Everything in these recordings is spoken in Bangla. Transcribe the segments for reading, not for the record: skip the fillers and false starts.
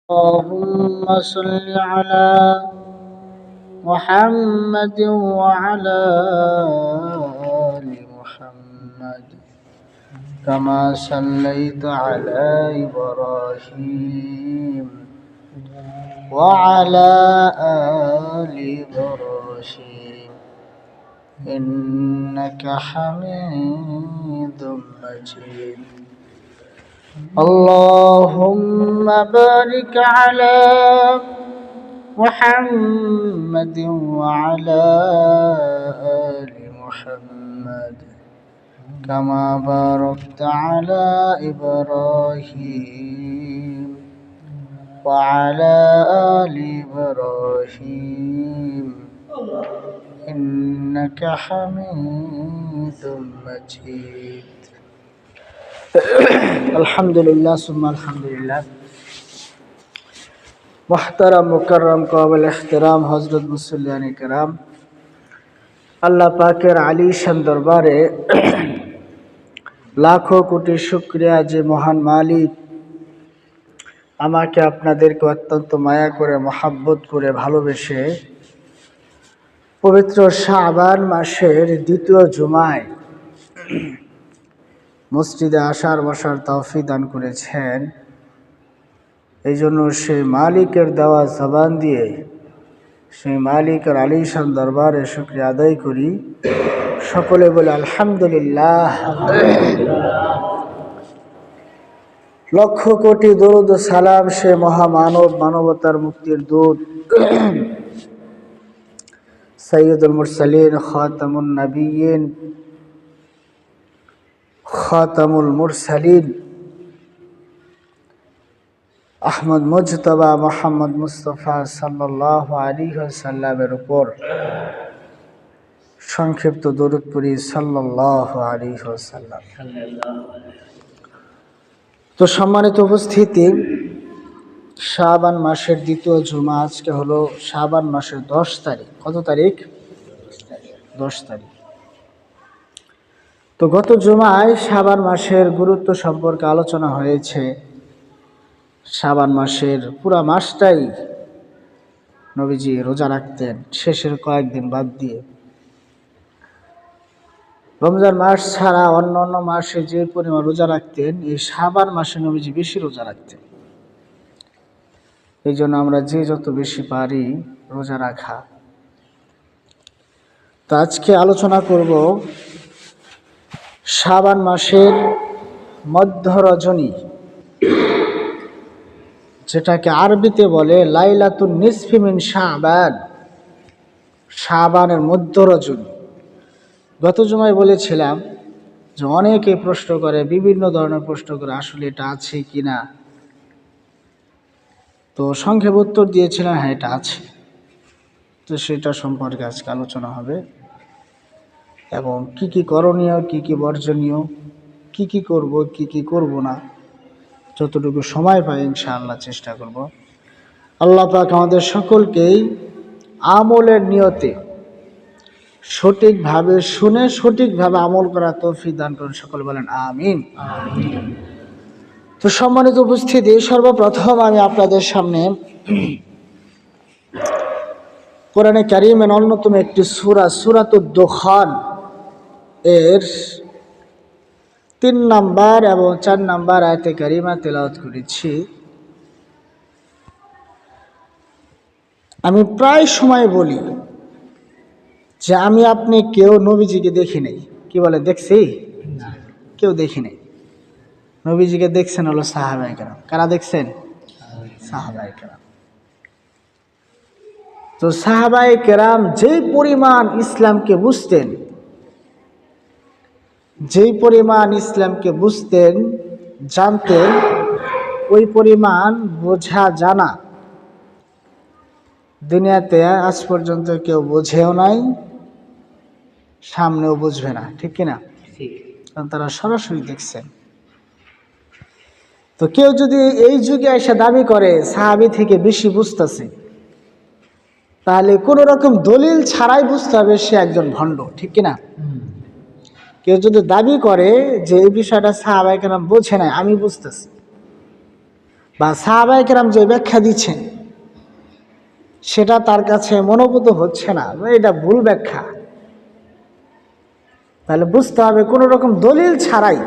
اللهم صل على محمد وعلى آل محمد كما صليت على إبراهيم وعلى آل إبراهيم إنك حميد مجيد. اللهم بارك على محمد وعلى آل محمد كما باركت على إبراهيم وعلى آل إبراهيم إنك حميد مجيد. আলহামদুলিল্লাহ সুম্মা আলহামদুলিল্লাহ। মুহতারাম মুকাররম কাবিল ইহতিরাম হযরত মুসল্লিয়ানে কিরাম, আল্লাহ পাকের আলিশান দরবারে লাখো কোটি শুকরিয়া যে মহান মালিক আমাকে আপনাদেরকে অত্যন্ত মায়া করে মহাব্বত করে ভালোবেসে পবিত্র শাবান মাসের দ্বিতীয় জুমায় মসজিদে আসার বসার তৌফিক দান করেছেন। এই জন্য সেই মালিকের দেওয়া জবান দিয়ে সেই মালিকের আলিশান দরবারে শুকরিয়া আদায় করি। সকলে বলে আলহামদুলিল্লাহ। লক্ষ কোটি দরুদ ও সালাম সে মহামানব, মানবতার মুক্তির দূত সাইয়্যিদুল মুরসালিন, খাতামুন নবিয়্যিন, খাতামুল মুরসালিন আহমদ মুজতবা মুহাম্মদ মুস্তাফা সাল্লাল্লাহু আলাইহি ওয়াসাল্লামের উপর সংক্ষিপ্ত দরুদ পড়ি সাল্লাল্লাহু আলাইহি ওয়াসাল্লাম। তো সম্মানিত উপস্থিতি, শাবান মাসের দ্বিতীয় জুমা আজকে হলো শাবান মাসের 10 তারিখ। কত তারিখ? 10 তারিখ। তো গত জুমায় শাবান মাসের গুরুত্ব সম্পর্কে আলোচনা হয়েছে। শাবান মাসের পুরা মাসটাই নবীজি রোজা রাখতেন, শেষের কয়েকদিন বাদ দিয়ে। রমজান মাস ছাড়া অন্য অন্য মাসে যে পরিমাণ রোজা রাখতেন, এই শাবান মাসে নবীজি বেশি রোজা রাখতেন। এই জন্য আমরা যে যত বেশি পারি রোজা রাখা। তো আজকে আলোচনা করব শাবান মাসের মধ্য রজনী, যেটাকে আরবিতে বলে লাইলাতুন নিসফি মিন শাবান, শাবানের মধ্য রজনী। গত জুমায় বলেছিলাম যে অনেকে প্রশ্ন করে, বিভিন্ন ধরনের প্রশ্ন করে, আসলে এটা আছে কিনা। তো সংক্ষেপ উত্তর দিয়েছিলাম হ্যাঁ এটা আছে। তো সেটা সম্পর্কে আজকে আলোচনা হবে, এবং কি কি করণীয়, কি কি বর্জনীয়, কি কি করব, কি কি করব না, যতটুকু সময় পাই ইনশাআল্লাহ চেষ্টা করব। আল্লাহ পাক আমাদের সকলকেই আমলের নিয়তে সঠিকভাবে শুনে সঠিকভাবে আমল করা তৌফিক দান করুন। সকলে বলেন আমিন। তো সম্মানিত উপস্থিতি, সর্বপ্রথম আমি আপনাদের সামনে কোরআনে কারীমের অন্যতম একটি সূরা, সূরাতুদ দুখান এর 3 নাম্বার এবং 4 নাম্বার আয়াতে কারীমা তেলাওয়াত করেছি। আমি প্রায় সময় বলি যে আমি আপনি কেউ নবীজিকে দেখি নাই। কি বলে দেখছি? কেউ দেখি নাই। নবীজিকে দেখছেন হলো সাহাবায়ে কেরাম। কারা দেখছেন? সাহাবায়ে কেরাম। তো সাহাবায়ে কেরাম যেই পরিমাণ ইসলামকে বুঝতেন, যেই পরিমাণ ইসলামকে বুঝতেন, জানতেন, ওই পরিমাণ বোঝা জানা দুনিয়াতে আজ পর্যন্ত কেউ বোঝেও নাই, সামনেও বুঝবে না। ঠিক কিনা? কারণ তারা সরাসরি দেখছেন। তো কেউ যদি এই যুগে এসে দাবি করে সাহাবী থেকে বেশি বুঝতেছে, তাহলে কোনো রকম দলিল ছাড়াই বুঝতে হবে সে একজন ভণ্ড। ঠিক কিনা? কেউ যদি দাবি করে যে এই বিষয়টা সাহাবায়ে কেরাম বোঝে না, আমি বুঝতেছি, বা সাহাবায়ে কেরাম যে ব্যাখ্যা দিচ্ছেন সেটা তার কাছে মনোভূত হচ্ছে না, এটা ভুল ব্যাখ্যা, তাহলে বুঝতে হবে কোনো রকম দলিল ছাড়াই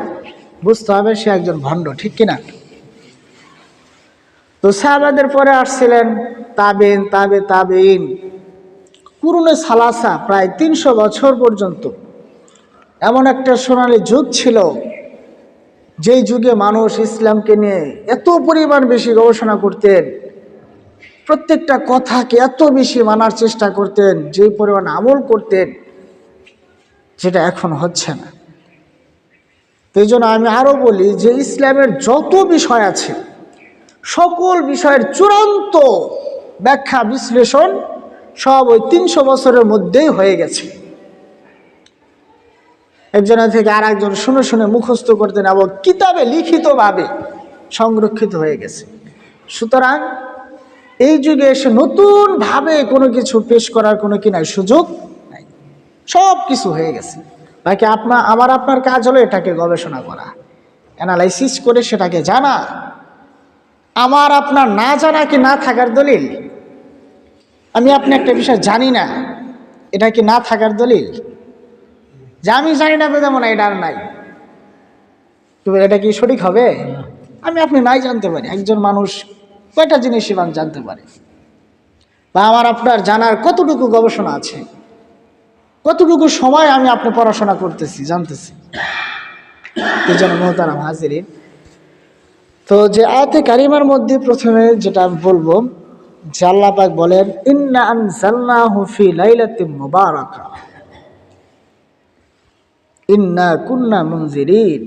বুঝতে হবে সে একজন ভণ্ড, ঠিক কিনা? তো সাহাবাদের পরে আসছিলেন তাবেইন, তাবেইন, কুরুনে সালাসা, প্রায় 300 বছর পর্যন্ত এমন একটা সোনালী যুগ ছিল যেই যুগে মানুষ ইসলামকে নিয়ে এত পরিমাণ বেশি গবেষণা করতেন, প্রত্যেকটা কথাকে এত বেশি মানার চেষ্টা করতেন, যেই পরিমাণ আমল করতেন, যেটা এখন হচ্ছে না। তো এই জন্য আমি আরো বলি যে ইসলামের যত বিষয় আছে সকল বিষয়ের চূড়ান্ত ব্যাখ্যা বিশ্লেষণ সব ওই 300 বছরের মধ্যেই হয়ে গেছে। একজনের থেকে আর একজন শুনে শুনে মুখস্থ করতেন এবং কিতাবে লিখিতভাবে সংরক্ষিত হয়ে গেছে। সুতরাং এই যুগে এসে নতুনভাবে কোনো কিছু পেশ করার কোনো কিনা সুযোগ নাই, সব কিছু হয়ে গেছে। বাকি আপনার কাজ হলো এটাকে গবেষণা করা, অ্যানালাইসিস করে সেটাকে জানা। আমার আপনার না জানা কি না থাকার দলিল? আমি আপনি একটা বিষয় জানি না, এটা কি না থাকার দলিল? যে আমি জানি না যেমন এটা আর নাই, তবে এটা কি সঠিক হবে? আমি আপনি নাই জানতে পারি, একজন মানুষ কয়টা জিনিস ইমান জানতে পারে? বা আমার আপনার জানার কতটুকু গবেষণা আছে, কতটুকু সময় আমি আপনি পড়াশোনা করতেছি, জানতেছি। এই জন্য মোহতারাম হাজিরিন, তো যে আয়াতে কারিমার মধ্যে প্রথমে যেটা বলবো, যে আল্লাহ পাক বলেন ইন্না আনজালনাহু ফি লাইলাতিন মুবারাকা ইন্না কুন্না মুনজিরিন,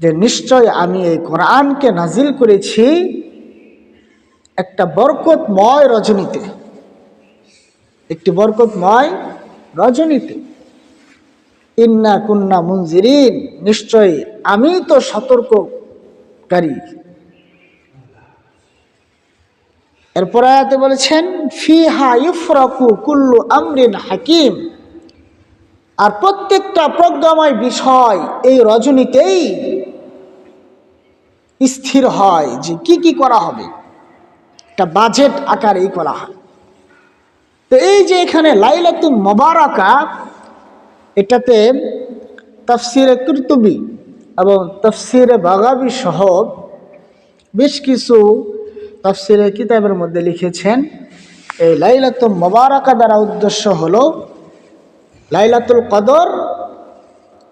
যে নিশ্চয় আমি এই কোরআনকে নাজিল করেছি একটা বরকতময় রজনীতে, একটি বরকতময় রজনীতে। ইন্না কুন্না মুনজিরিন, নিশ্চয় আমি তো সতর্ককারী। এরপর আয়াতে বলেছেন ফিহা ইউফরাকু কুল্লু আমরিন হাকিম, আর প্রত্যেকটা প্রজ্ঞাময় বিষয় এই রজনীতেই স্থির হয় যে কি কি করা হবে, একটা বাজেট আকারেই করা হয়। তো এই যে এখানে লাইলাতুল মুবারাকা, এটাতে তাফসিরে কুরতুবী এবং তাফসিরে বাগাবী সহ বেশ কিছু তাফসিরে কিতাবের মধ্যে লিখেছেন এই লাইলাতুল মুবারাকা দ্বারা উদ্দেশ্য হলো লাইলাতুল কদর,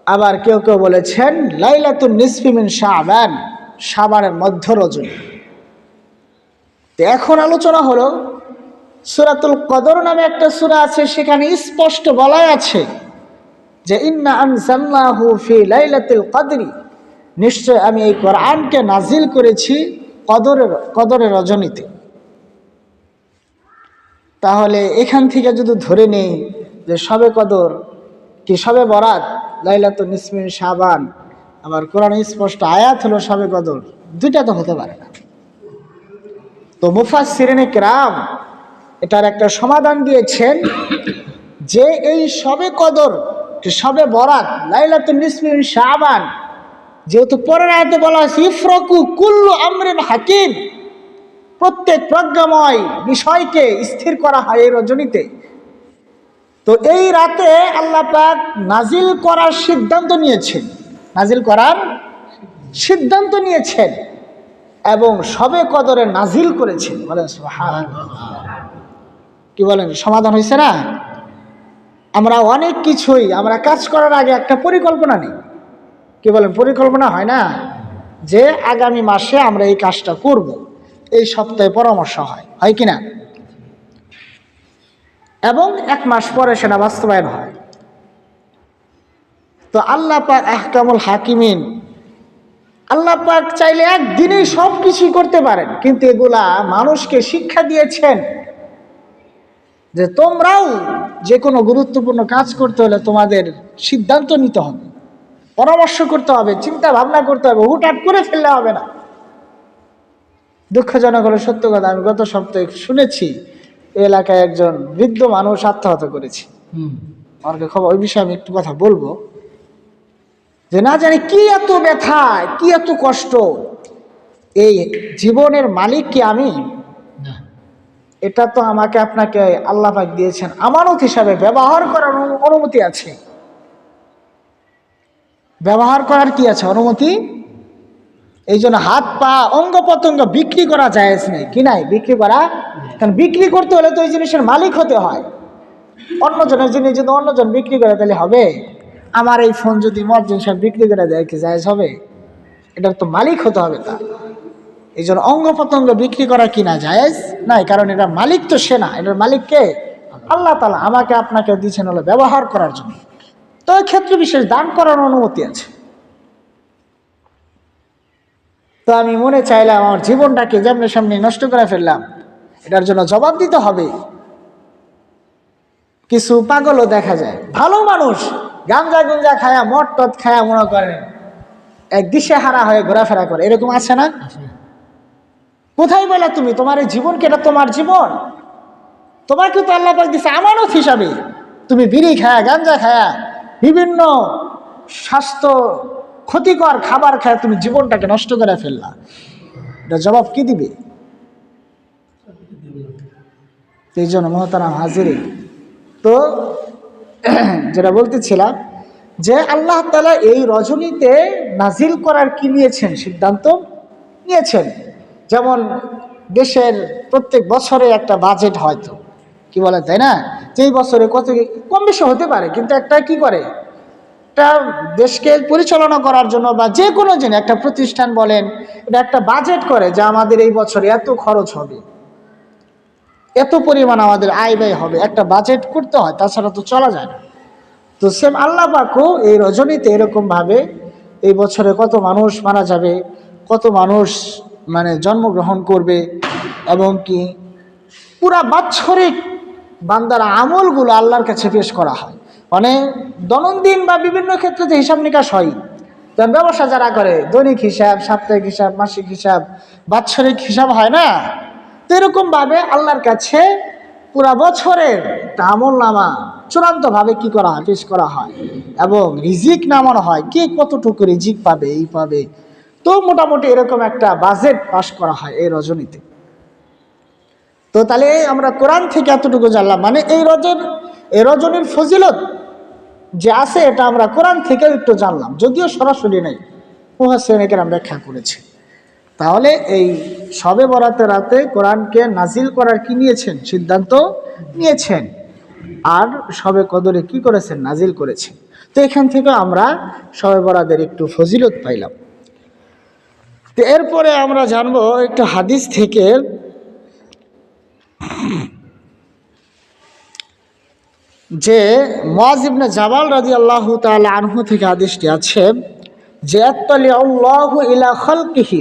আবার কেউ কেউ বলেছেন লাইলাতুল নিসফি মিন শাবান, শাবানের মধ্য রজনী। তো এখন আলোচনা হলো সূরাতুল কদর নামে একটা সূরা আছে, সেখানে স্পষ্ট বলা আছে যে ইন্না আনজালনাহু ফি লাইলাতিল কদরি, নিশ্চয় আমি এই কোরআনকে নাজিল করেছি কদরের রজনীতে। তাহলে এখান থেকে যদি ধরে নেই যে সবে কদর কি সবে বরাত লাইলাতুল নিসফি মিন শাবান, আবার কোরআনে স্পষ্ট আয়াত হলো সবে কদর, দুইটা তো হতে পারে না। তো মুফাসসিরিনে কেরাম এটার একটা সমাধান দিয়েছেন যে এই সবে কদর, সবে বরাত, লাইলাতুল নিসফি মিন শাবান, যেহেতু পরের আয়াতে বলা হয়েছে ইফরাকু কুল্লু আমরিন হাকিম, প্রত্যেক প্রজ্ঞাময় বিষয়কে স্থির করা হয় এই রজনীতে। তো এই রাতে আল্লাহ পাক নাজিল করার সিদ্ধান্ত নিয়েছেন, নাজিল করার সিদ্ধান্ত নিয়েছেন এবং সবে কদরে নাজিল করেছেন। বলেন সুবহানাল্লাহ। কি বলেন, সমাধান হয়েছে না? আমরা অনেক কিছুই আমরা কাজ করার আগে একটা পরিকল্পনা নিই, কি বলেন, পরিকল্পনা হয় না যে আগামী মাসে আমরা এই কাজটা করব, এই সপ্তাহে পরামর্শ হয় কি না, এবং 1 মাস পরে সেটা বাস্তবায়ন হয়। তো আল্লাহ পাক আহকামুল হাকিমিন, আল্লাহ পাক চাইলে একদিনেই সব কিছুই করতে পারেন, কিন্তু এগুলা মানুষকে শিক্ষা দিয়েছেন যে তোমরাও যে কোনো গুরুত্বপূর্ণ কাজ করতে হলে তোমাদের সিদ্ধান্ত নিতে হবে, পরামর্শ করতে হবে, চিন্তা ভাবনা করতে হবে, হুটহাট করে ফেললে হবে না। দুঃখজনক হলো সত্য কথা, আমি গত সপ্তাহে শুনেছি এই এলাকায় একজন বৃদ্ধ মানুষ আত্মহত্যা করেছে। আমার খবর, ওই বিষয়ে আমি একটু কথা বলবো, যে না জানি কি এত ব্যথা, কি এত কষ্ট, এই জীবনের মালিক কি আমি? এটা তো আমাকে আপনাকে আল্লাহ পাক দিয়েছেন আমানত হিসাবে, ব্যবহার করার অনুমতি আছে। ব্যবহার করার কি আছে? অনুমতি। এই জন্য হাত পা অঙ্গ প্রত্যঙ্গ বিক্রি করা জায়েজ নেই। কি নাই? বিক্রি করা। কারণ বিক্রি করতে হলে তো এই জিনিসের মালিক হতে হয়। অন্যজনের জিনিস যদি অন্যজন বিক্রি করে তাহলে হবে? আমার এই ফোন যদি মর্জিন সাহেব বিক্রি করে দেয়, কি জায়েজ হবে? এটার তো মালিক হতে হবে তার। এই জন্য অঙ্গ প্রত্যঙ্গ বিক্রি করা কিনা জায়েজ নাই, কারণ এটা মালিক তো সে না, এটার মালিক কে? আল্লাহ তাআলা। আমাকে আপনাকে দিয়েছেন হলো ব্যবহার করার জন্য। তো এই ক্ষেত্রে বিশেষ দান করার অনুমতি আছে। তো আমি মনে চাইলাম আমার জীবনটাকে যেমনি সামনে নষ্ট করে ফেললাম, এটার জন্য জবাব দিতে হবে। কিছু পাগলও দেখা যায়, ভালো মানুষ, গাঞ্জা গুঞ্জা খায়া মদ টদ খায়া মনে করেন এক দিশেহারা হয়ে ঘোরাফেরা করে, এরকম আছে না? কোথায় বলে তুমি তোমার এই জীবনকে? এটা তোমার জীবন, তোমাকে তো আল্লাহ পাক দিছে আমানত হিসাবে। তুমি বিড়ি খায়া গাঞ্জা খায়া বিভিন্ন স্বাস্থ্য ক্ষতিকর খাবার খায় তুমি জীবনটাকে নষ্ট করে ফেললা, এটা জবাব কি দিবে? এই জন্য মহতারাম হাজিরিন, তো যেটা বলতেছিলাম যে আল্লাহ তাআলা এই রজনীতে নাজিল করার কি নিয়েছেন? সিদ্ধান্ত নিয়েছেন। যেমন দেশের প্রত্যেক বছরে একটা বাজেট হয়তো, কি বলে তাই না, যে এই বছরে কত কম বেশি হতে পারে, কিন্তু একটা কি করে, একটা দেশকে পরিচালনা করার জন্য বা যে কোনো জিনিস, একটা প্রতিষ্ঠান বলেন, এটা একটা বাজেট করে যে আমাদের এই বছরে এত খরচ হবে, এত পরিমাণ আমাদের আয় ব্যয় হবে, একটা বাজেট করতে হয়, তাছাড়া তো চলা যায় না। তো সেম আল্লাহ পাকও এই রজনীতে এরকমভাবে এই বছরে কত মানুষ মারা যাবে, কত মানুষ মানে জন্মগ্রহণ করবে, এবং কি পুরা বাৎসরিক বান্দার আমলগুলো আল্লাহর কাছে পেশ করা হয়। মানে দৈনন্দিন বা বিভিন্ন ক্ষেত্রে যে হিসাব নিকাশ হয়, যেমন ব্যবসা যারা করে দৈনিক হিসাব, সাপ্তাহিক হিসাব, মাসিক হিসাব, বাৎসরিক হিসাব হয় না, তো এরকমভাবে আল্লাহর কাছে পুরা বছরের আমল নামা চূড়ান্তভাবে কি করা হয়? পেশ করা হয়, এবং রিজিক নামানো হয়, কে কতটুকু রিজিক পাবে, এই পাবে। তো মোটামুটি এরকম একটা বাজেট পাশ করা হয় এই রজনীতে। তো তাহলে আমরা কোরআন থেকে এতটুকু জানলাম, মানে এই রজনীর ফজিলত যে আছে এটা আমরা কোরআন থেকে একটু জানলাম, যদিও সরাসরি নেই, মুফাসসিরিন কেরাম ব্যাখ্যা করেছে। তাহলে এই শবে বরাতের রাতে কোরআনকে নাজিল করার কি নিয়েছেন? সিদ্ধান্ত নিয়েছেন। আর শবে কদরে কি করেছেন? নাজিল করেছেন। তো এখান থেকে আমরা শবে বরাতের একটু ফজিলত পাইলাম। তো এরপরে আমরা জানবো একটু হাদিস থেকে, যে মুআয ইবনে জাবাল রাদিয়াল্লাহু তাআলা আনহু থেকে হাদিসটি আছে যে আত্তালিআল্লাহু ইলা খালকিহি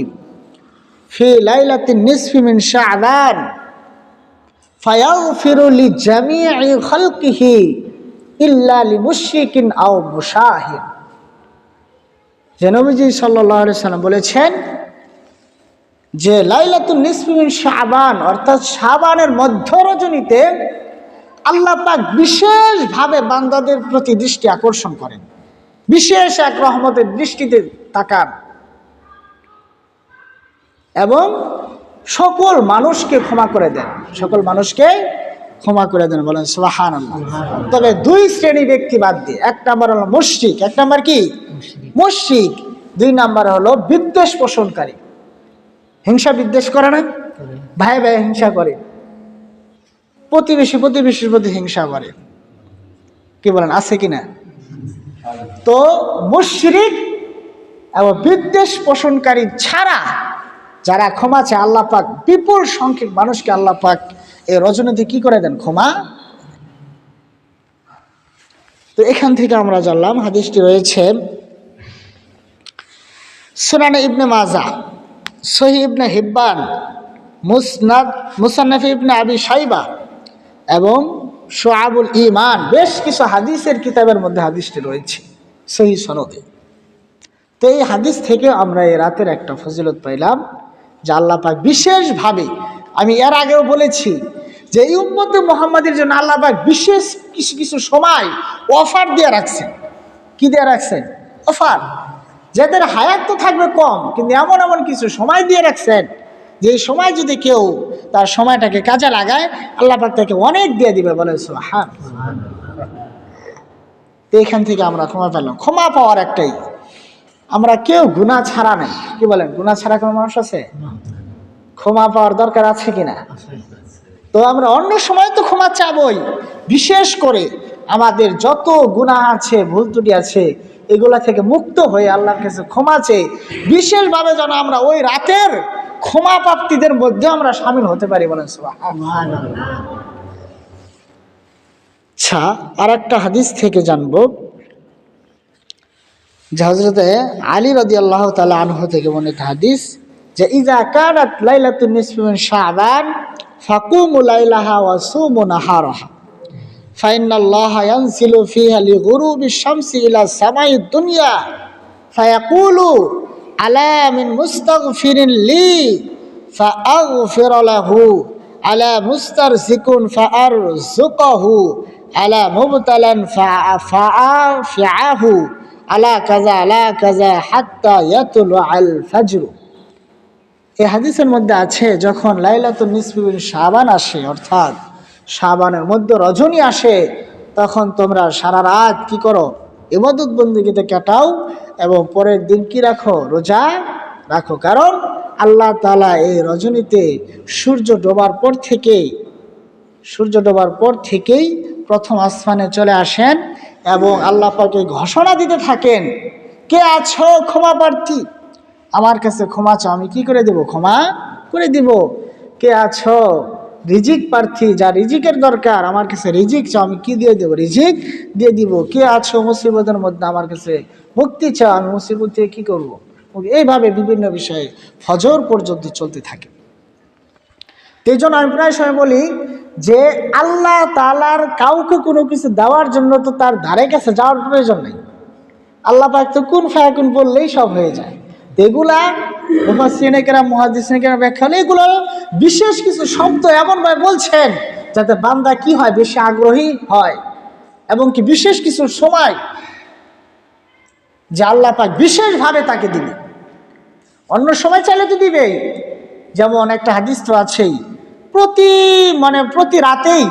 ফি লাইলাতিন নিসফি মিন শাবান ফায়াগফিরু লিজামিই খালকিহি ইল্লা লিমুশরিকিন আও মুশাহিদ। যে নবীজি সাল্লাল্লাহু আলাইহি সাল্লাম বলেছেন যে লাইলাতুন নিসফি মিন শাবান, অর্থাৎ শাবানের মধ্য রজনীতে আল্লাহ পাক বিশেষভাবে বান্দাদের প্রতি দৃষ্টি আকর্ষণ করেন, বিশেষ এক রহমতের দৃষ্টিতে তাকান, এবং সকল মানুষকে ক্ষমা করে দেন, সকল মানুষকে ক্ষমা করে দেন। বলেন সুবহানাল্লাহ। তবে দুই শ্রেণী ব্যক্তি বাদ দিয়ে, এক নাম্বার হলো মুশরিক, এক নাম্বার কি? মুশরিক। দুই নাম্বার হলো বিদ্বেষ পোষণকারী। হিংসা বিদ্বেষ করে না? ভাই ভাই হিংসা করে, প্রতিবেশীর প্রতি হিংসা করে, কি বলেন, আছে কিনা? তো মুশরিক এবং বিদ্বেষ পোষণকারী ছাড়া যারা ক্ষমা চায়, আল্লাহ পাক বিপুল সংখ্যক মানুষকে আল্লাহ পাক এই রজনীতে কি করে দেন? ক্ষমা। তো এখান থেকে আমরা জানলাম, হাদিসটি রয়েছে সুনানে ইবনে মাজাহ, সহিহ ইবনে হিব্বান, মুসান্নাফ ইবনে আবি শাইবা এবং শুআবুল ঈমান, বেশ কিছু হাদিসের কিতাবের মধ্যে হাদিসটি রয়েছে সহিহ সনদে। তো এই হাদিস থেকে আমরা এই রাতের একটা ফজিলত পাইলাম যে আল্লাহ পাক বিশেষভাবে, আমি এর আগেও বলেছি যে এই উম্মতে মুহাম্মাদের জন্য আল্লাহ পাক বিশেষ কিছু কিছু সময় অফার দিয়ে রাখছেন। কি দিয়ে রাখছেন? অফার। যাদের হায়াত তো থাকবে কম, কিন্তু এমন এমন কিছু সময় দিয়ে রাখছেন যে এই সময় যদি কেউ তার সময়টাকে কাজে লাগায়, আল্লাহ পাক তাকে অনেক দিয়ে দিবে। বলে সুবহান। তো এখান থেকে আমরা ক্ষমা পেলাম। ক্ষমা পাওয়ার একটাই, আমরা কেউ গুনাহ ছাড়া নাই। কি বলেন, গুনাহ ছাড়া কোনো মানুষ আছে? ক্ষমা পাওয়ার দরকার আছে কিনা? তো আমরা অন্য সময় তো ক্ষমা চাবই, বিশেষ করে আমাদের যত গুনাহ আছে, ভুল ত্রুটি আছে, এগুলা থেকে মুক্ত হয়ে আল্লাহর কাছে ক্ষমা চেয়ে বিশেষভাবে যেন আমরা ওই রাতের ক্ষমা প্রাপ্তিদের মধ্যে আমরা শামিল হতে পারি। বলেন সুবহানাল্লাহ। আচ্ছা, আর একটা হাদিস থেকে জানবো যে হযরতে আলী রাদিয়াল্লাহু তাআলা আনহু থেকে বর্ণিত হাদিস, যে ইজা কানাত লাইলাতুন নিসফি মিন শাবান ফাকুমু লাইলাহা ওয়া সুমু নাহারাহা ফাইন্নাল্লাহা ইয়ানজিলু ফিহা লিগুরুবিশ শামসি ইলা সামাইদ দুনিয়া ফায়াকুলু আলা মিন মুস্তাগফিরিন লি ফাআগফির লাহু আলা মুস্তারজিকুন ফাআরযুকাহু আলা মুবতালান ফাআফিআহু আলা কাযা হাত্তা ইয়াতুলু আল ফাজর। এই হাদিসের মধ্যে আছে, যখন লাইলাতুন নিসফি মিন শাবান আসে, অর্থাৎ শাবানের মধ্যে রজনী আসে, তখন তোমরা সারা রাত কি করো? ইবাদত বন্দেগীতে কাটাও, এবং পরের দিন কি রাখো? রোজা রাখো। কারণ আল্লাহ তাআলা এই রজনীতে সূর্য ডোবার পর থেকেই প্রথম আসমানে চলে আসেন এবং আল্লাহ পাকে ঘোষণা দিতে থাকেন, কে আছো ক্ষমা প্রার্থী, আমার কাছে ক্ষমা চাও, আমি কি করে দেব? ক্ষমা করে দিব। কে আছো রিজিক প্রার্থী, যা রিজিকের দরকার, আমার কাছে রিজিক চাও, আমি কি দিয়ে দেব? রিজিক দিয়ে দিব। কে আছো মুসিবতের মধ্যে, আমার কাছে মুক্তি চাও, আমি মুসিবত থেকে কি করবো? এইভাবে বিভিন্ন বিষয়ে ফজর পর্যন্ত চলতে থাকে। এই জন্য আমি প্রায় সময় বলি যে আল্লাহ তাআলার কাউকে কোনো কিছু দেওয়ার জন্য তো তার ধারে কাছে যাওয়ার প্রয়োজন নেই। আল্লাহ পাক তো কুন ফায়াকুন বললেই সব হয়ে যায়। এগুলা মুফাসসিরিনে কেরাম, মুহাদ্দিসিনে কেরাম ব্যাখ্যা হলে এগুলো বিশেষ কিছু শব্দ এমনভাবে বলছেন যাতে বান্দা কি হয়? বেশি আগ্রহী হয়, এবং কি বিশেষ কিছু সময় যে আল্লাহ পাক বিশেষভাবে তাকে দিবে, অন্য সময় চাইলে তো দিবেই। যেমন একটা হাদিস তো আছেই, প্রতি রাতেই,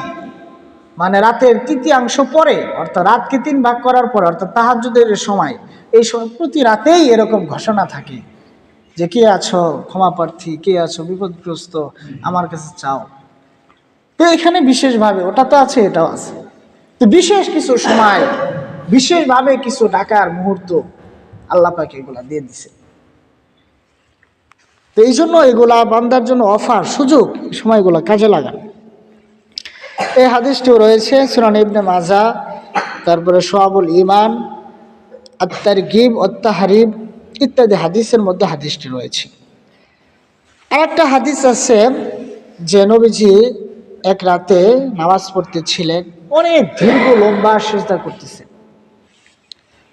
মানে রাতের তৃতীয়াংশ পরে, অর্থাৎ রাতকে 3 ভাগ করার পরে, অর্থাৎ তাহাজ্জুদের সময়, এই সময় প্রতি রাতেই এরকম ঘোষণা থাকে যে কে আছো ক্ষমা প্রার্থী, কে আছো বিপদগ্রস্ত, আমার কাছে চাও। তো এখানে বিশেষভাবে ওটা তো আছে, এটাও আছে। তো বিশেষ কিছু সময়, বিশেষভাবে কিছু ডাকার মুহূর্ত আল্লাহ পাক এগুলা দিয়ে দিছে। তো এই জন্য এগুলা বান্দার জন্য অফার, সুযোগ, এই সময়গুলো কাজে লাগান। এই হাদিসটিও রয়েছে সুনান ইবনে মাজাহ, তারপরে শুআবুল ঈমান, আত-তারগীব ওয়াত-তাহরিব ইত্যাদি হাদিসের মধ্যে হাদিসটি রয়েছে। আর একটা হাদিস আছে যে নবীজি এক রাতে নামাজ পড়তেছিলেন, অনেক দীর্ঘ লম্বা সিজদা করতেছেন।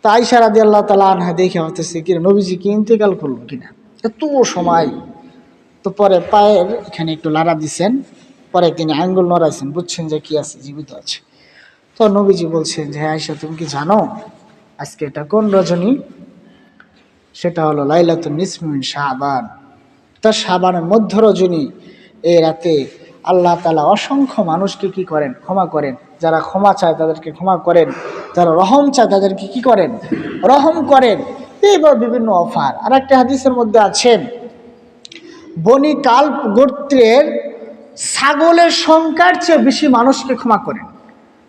তো আয়েশা রাদিয়াল্লাহু তাআলা আনহা দেখে হতেছে কি নবীজি কি ইন্তেকাল করলো কিনা, এত সময়। তো পরে পায়ের এখানে একটু লাড়া দিছেন, পরে তিনি আঙ্গুল নড়াইছেন, বুঝছেন যে কি আছে, জীবিত আছে। তো নবীজি বলছেন যে হ্যাঁ আয়েশা, তুমি কি জানো আজকে এটা কোন রজনী? সেটা হলো লাইলাতুন নিসফি মিন শাবান, তার শাবানের মধ্য রজনী। এই রাতে আল্লাহ তাআলা অসংখ্য মানুষকে কি করেন? ক্ষমা করেন। যারা ক্ষমা চায় তাদেরকে ক্ষমা করেন, যারা রহম চায় তাদেরকে কি করেন? রহম করেন। এইবার বিভিন্ন অফার। আর একটা হাদিসের মধ্যে আছে, বনি কালব গোত্রের ছাগলের সংখ্যার চেয়ে বেশি মানুষকে ক্ষমা করেন।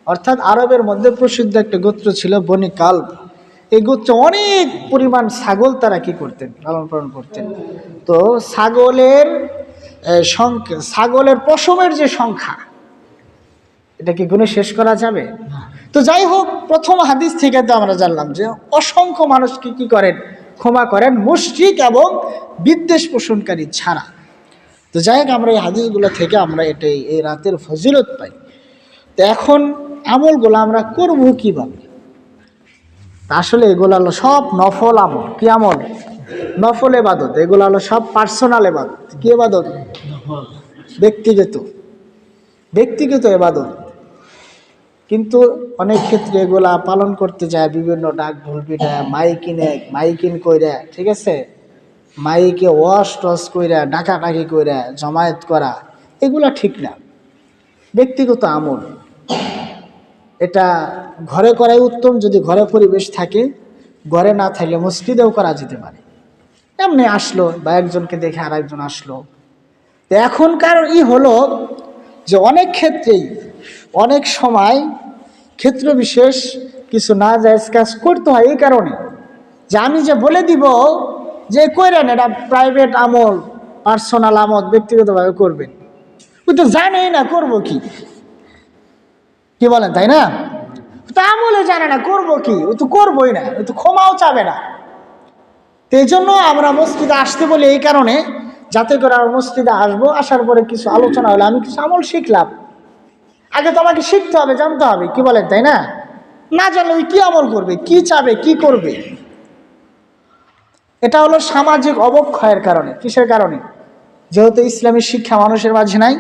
অর্থাৎ আরবের মধ্যে প্রসিদ্ধ একটা গোত্র ছিল বনি কালব। এই গোত্রে অনেক পরিমাণ ছাগল তারা কি করতেন? লালন পালন করতেন। তো ছাগলের পশমের যে সংখ্যা, এটা কি গুণে শেষ করা যাবে? তো যাই হোক, প্রথম হাদিস থেকে তো আমরা জানলাম যে অসংখ্য মানুষকে কি করেন? ক্ষমা করেন, মুশরিক এবং বিদ্বেষ পোষণকারী ছাড়া। তো যাই হোক, আমরা এই হাদিসগুলো থেকে আমরা এই রাতের ফজিলত পাই। তো এখন আমলগুলো আমরা করব কিভাবে? আসলে এগুলো হলো সব নফল আমল। কি আমল? নফল ইবাদত। এগুলো হলো সব পার্সোনাল ইবাদত। কি ইবাদত? ব্যক্তিগত ইবাদত। কিন্তু অনেক ক্ষেত্রে এগুলা পালন করতে যায় বিভিন্ন ডাক ঢোল পিঠা মাইকিন কইরা, ঠিক আছে, মাইকে ওয়াশ টস কইরা ডাকাডাকি কইরা জমায়েত করা, এগুলা ঠিক না। ব্যক্তিগত আমল এটা ঘরে করাই উত্তম। যদি ঘরে পরিবেশ থাকে, ঘরে না থাকলে মসজিদেও করা যেতে পারে। এমনি আসলো বা একজনকে দেখে আর একজন আসলো। তো এখনকার হলো যে অনেক ক্ষেত্রেই অনেক সময় ক্ষেত্র বিশেষ কিছু না জায়েজ কাজ করতে হয় এই কারণে যে আমি যে বলে দিব যে কইরেন, এটা প্রাইভেট আমল, পার্সোনাল আমল, ব্যক্তিগতভাবে করবেন, ওই তো জানেই না করবো কি বলেন, তাই না? তো আমলে জানে না করবো কি, ও তো করবোই না, ও তো ক্ষমাও চাবে না। তো এই জন্য আমরা মসজিদে আসতে বলি এই কারণে, যাতে করে আমরা মসজিদে আসবো, আসার পরে কিছু আলোচনা হলে আমি কিছু আমল শিখলাম। আগে তো আমাকে শিখতে হবে, জানতে হবে, কি বলেন, তাই না? না জানলে ওই কি আমল করবে, কি চাবে, কি করবে? এটা হলো সামাজিক অবক্ষয়ের কারণে। কিসের কারণে? যেহেতু ইসলামী শিক্ষা মানুষের মাঝে নাই,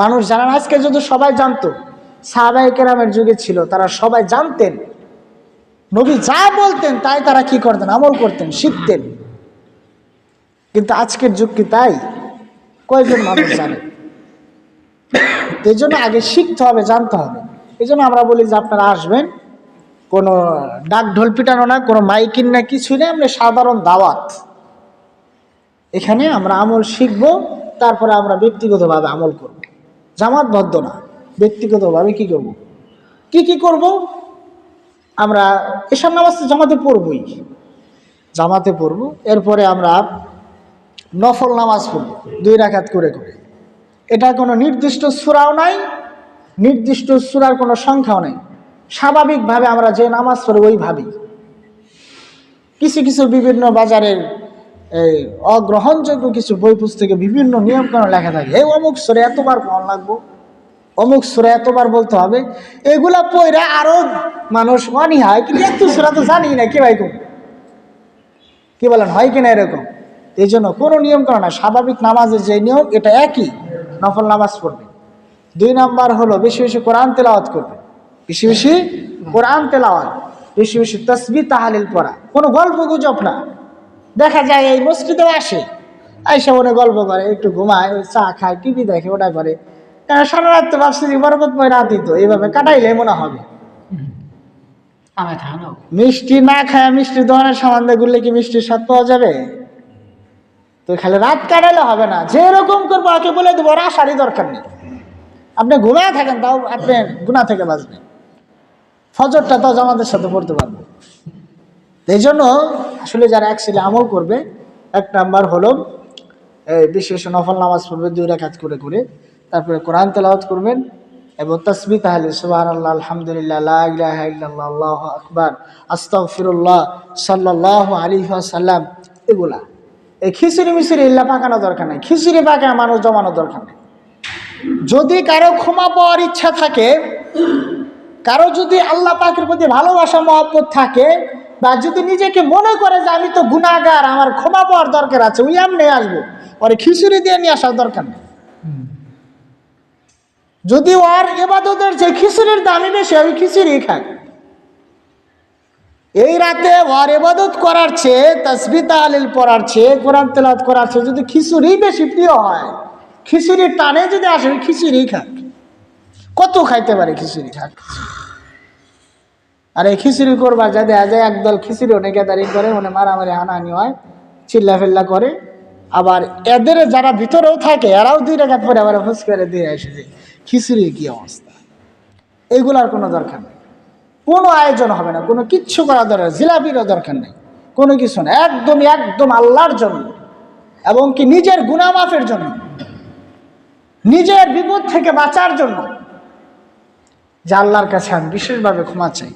মানুষ জানে না। আজকে যদি সবাই জানতো, সাহাবায়ে কেরামের যুগে ছিল, তারা সবাই জানতেন, নবী যা বলতেন তাই তারা কি করতেন, আমল করতেন, শিখতেন। কিন্তু আজকের যুগ কি তাই? কয়জন মানুষ জানে? এই জন্য আগে শিখতে হবে, জানতে হবে। এই জন্য আমরা বলি যে আপনারা আসবেন, কোনো ডাক ঢোল পিটানো না, কোনো মাইকিন না, কিছুই না, আমরা সাধারণ দাওয়াত। এখানে আমরা আমল শিখবো, তারপরে আমরা ব্যক্তিগতভাবে আমল করব। জামাতবদ্ধ না, ব্যক্তিগতভাবে কি করব, কি করব? আমরা এসব নামাজ জামাতে পড়বই, জামাতে পড়ব। এরপরে আমরা নফল নামাজ পড়ব 2 রাকাত করে করে। এটা কোনো নির্দিষ্ট সূরাও নাই, নির্দিষ্ট সূরার কোনো সংখ্যাও নেই। স্বাভাবিকভাবে আমরা যে নামাজ পড়ব ওইভাবেই। কিছু বিভিন্ন বাজারের এই অগ্রহণযোগ্য কিছু বই পুস্তকে বিভিন্ন নিয়মকানুন লেখা থাকে, এই অমুক সূরা এতবার পড়া লাগবো, অমুক সূরা এতবার বলতে হবে। এগুলা পড়া আরো মানুষ অনীহায়, কিন্তু এত সূরা তো জানি না, কি ভাই কি বলেন, হয় কিনা এরকম? এই জন্য কোনো নিয়ম কানুন না, স্বাভাবিক নামাজের যে নিয়ম এটা একই, নফল নামাজ পড়বে। 2 নাম্বার হলো বেশি বেশি কোরআন তেলাওয়াত করবে, বেশি বেশি কোরআন তেলাওয়াত, বেশি বেশি তাসবিহ তাহলিল পড়া। কোনো গল্প গুজব না। দেখা যায় এই মসজিদেও আসে, আইসা মনে গল্প করে, একটু ঘুমায়, চা খায়, টিভি দেখে, ওটা করে। সারা রাত তো ভাবছি বরকতময় রাতই তো, এইভাবে কাটাইলে মনে হবে। মিষ্টি না খায় মিষ্টি দোকানের সামান দিয়ে ঘুরলে কি মিষ্টির স্বাদ পাওয়া যাবে? তো খালি রাত কাটাইলে হবে না, যেরকম করবো আগে বলে দেবো, ওর আসারই দরকার নেই। আপনি ঘুমায় থাকেন, তাও আপনি গুনাহ থেকে বাঁচবেন, ফজরটা তাও জামাতের সাথে পড়তে পারবেন। এই জন্য আসলে যারা একসাথে আমল করবে, 1 নাম্বার হলো বিশেষ নফল নামাজ পড়বে 2 রাকাত করে করে, তারপরে কোরআন তেলাওয়াত করবেন এবং তাসবিহ তাহলিল, সুবহানাল্লাহ, আলহামদুলিল্লাহ, লা ইলাহা ইল্লাল্লাহ, আল্লাহু আকবার, আস্তাগফিরুল্লাহ, সাল্লাল্লাহু আলাইহি ওয়াসাল্লাম, এগুলা। এই খিচুড়ি মিচুড়ি এগুলা পাকানো দরকার নেই, খিচুড়ি পাকায় মানুষ জমানো দরকার নেই। যদি কারো ক্ষমা পাওয়ার ইচ্ছা থাকে, কারো যদি আল্লাহ পাকের প্রতি ভালোবাসা মহব্বত থাকে, বা যদি নিজেকে মনে করে যে আমি তো গুনাহগার, আমার ক্ষমা পাওয়ার দরকার আছে, ওই এমনি আসবো, ওরে খিচুড়ি দিয়ে নিয়ে আসার দরকার নেই। যদি ওর ইবাদতের যে খিচুড়ির দামি বেশি, ওই খিচুড়ি খাক। এই রাতে ওর ইবাদত করার চেয়ে, তাসবিহ তাহলিল পড়ার চেয়ে, কোরআন তেলাওয়াত করার চেয়ে যদি খিচুড়ি বেশি প্রিয় হয়, খিচুড়ির টানে যদি আসে, খিচুড়ি খাক। কত খাইতে পারে খিচুড়ি খাক। আর এই খিচুড়ি করবা যাদের যায়, একদল খিচুড়ি অনেক গ্যাদারিং করে, অনেক মারামারি হানাহানি হয়, চিল্লা ফেল্লা করে। আবার এদের যারা ভিতরেও থাকে, এরাও 2 রাকাত পরে আবার ফুস করে দিয়ে আসে যে খিচুড়ির কি অবস্থা। এইগুলার কোনো দরকার নেই, কোনো আয়োজন হবে না, কোনো কিচ্ছু করা দরকার, জিলাপিরও দরকার নেই, কোনো কিছু না। একদম আল্লাহর জন্য, এবং কি নিজের গুনাহ মাফের জন্য, নিজের বিপদ থেকে বাঁচার জন্য, যে আল্লাহর কাছে আমি বিশেষভাবে ক্ষমা চাই,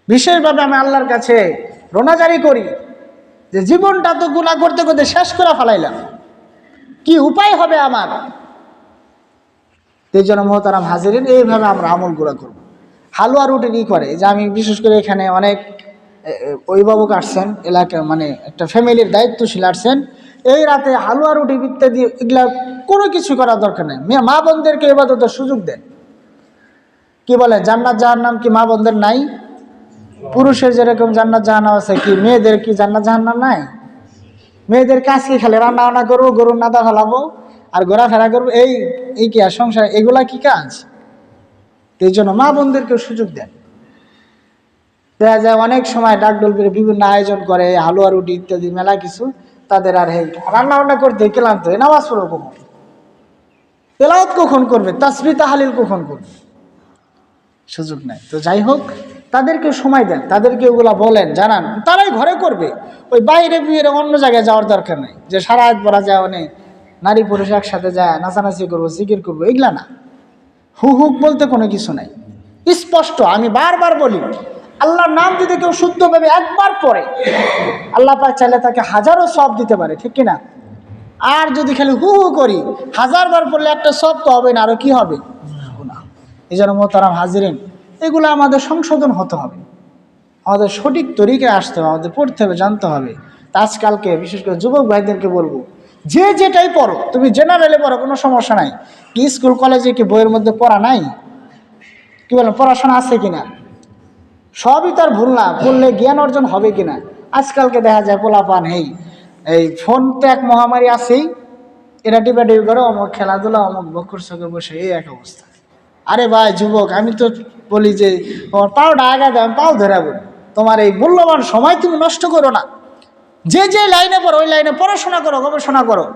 বিশেষভাবে আমি আল্লাহর কাছে রোনাজারি করি যে জীবনটা তো গুনাহ করতে করতে শেষ করে ফেলাইলাম, কি উপায় হবে আমার? এই জন্য মোহতারাম হাজিরিন, এইভাবে আমরা আমলগুলো করব। হালুয়া রুটি কি করে, যে আমি বিশেষ করে এখানে অনেক অভিভাবক আসছেন, এলাকা মানে একটা ফ্যামিলির দায়িত্বশীল আসছেন, এই রাতে হালুয়া রুটি ইত্যাদি এগুলা কোনো কিছু করার দরকার নেই। মা বোনদেরকে ইবাদতের সুযোগ দেন। কি বলে জান্নাত জাহান্নাম কি মা বোনদের নাই? পুরুষের যেরকম জান্নাত জাহান্নাম আছে, কি মেয়েদের কি জান্নাত জাহান্নাম নাই? মেয়েদের কাজ কি? খালি রান্না বান্না করবো, গরুর নাদা ফেলাবো আর ঘোরাফেরা করবো, এই কি আর সংসার? এগুলা কি কাজ? এই জন্য মা বোনদেরকেও সুযোগ দেন। দেখা যায় অনেক সময় ডাকডোল করে বিভিন্ন আয়োজন করে, হালুয়া রুটি ইত্যাদি মেলা কিছু, তাদের আর রান্না বান্না করতে ক্লান্ত হয়ে নামাজ পড়বো কখন, তেলাওয়াত কখন করবে, তাসবিহ তাহলিল কখন করবে, সুযোগ নেই। তো যাই হোক, তাদেরকে সময় দেন, তাদেরকে ওগুলা বলেন, জানান, তারাই ঘরে করবে। ওই বাইরে বিয়ের অন্য জায়গায় যাওয়ার দরকার নেই, যে সারা রাত পড়া যায় অনেক নারী পুরুষ একসাথে যায় নাচানাচি করবো, জিকির করবো, এগুলা না। হুক বলতে কোনো কিছু নাই, স্পষ্ট। আমি বারবার বলি, আল্লাহর নাম যদি কেউ শুদ্ধভাবে একবার পড়ে, আল্লাহ পাক চাইলে তাকে হাজারো সওয়াব দিতে পারে, ঠিক কিনা? আর যদি খালি হু করি, 1000 বার পড়লে একটা সওয়াব তো হবে না, আরো কি হবে? গুনাহ। এই জন্য মোহতারাম হাজিরিন, এগুলো আমাদের সংশোধন হতে হবে, আমাদের সঠিক তরিকায় আসতে হবে, আমাদের পড়তে হবে, জানতে হবে। তা আজকালকে বিশেষ করে যুবক ভাইদেরকে বলবো, যে যেটাই পড়ো, তুমি জেনারেলে পড়ো, কোনো সমস্যা নাই। কি স্কুল কলেজে কি বইয়ের মধ্যে পড়া নাই? কি বলেন, পড়াশোনা আছে কিনা? সবই তার ভুল না, পড়লে জ্ঞান অর্জন হবে কিনা? আজকালকে দেখা যায় পোলাপান, এই ফোন তো এক মহামারী আছেই, এরা টিপাটিপি করে, অমুক খেলাধুলা, অমুক বকর সকর বসে, এই এক অবস্থা। আরে ভাই যুবক, আমি তো বলি যে তোমার পাওটা আগা দাও, পাও ধরাবো, তোমার এই মূল্যবান সময় তুমি নষ্ট করো না। যে লাইনে পড়ো ওই লাইনে পড়াশোনা করো, গবেষণা করো।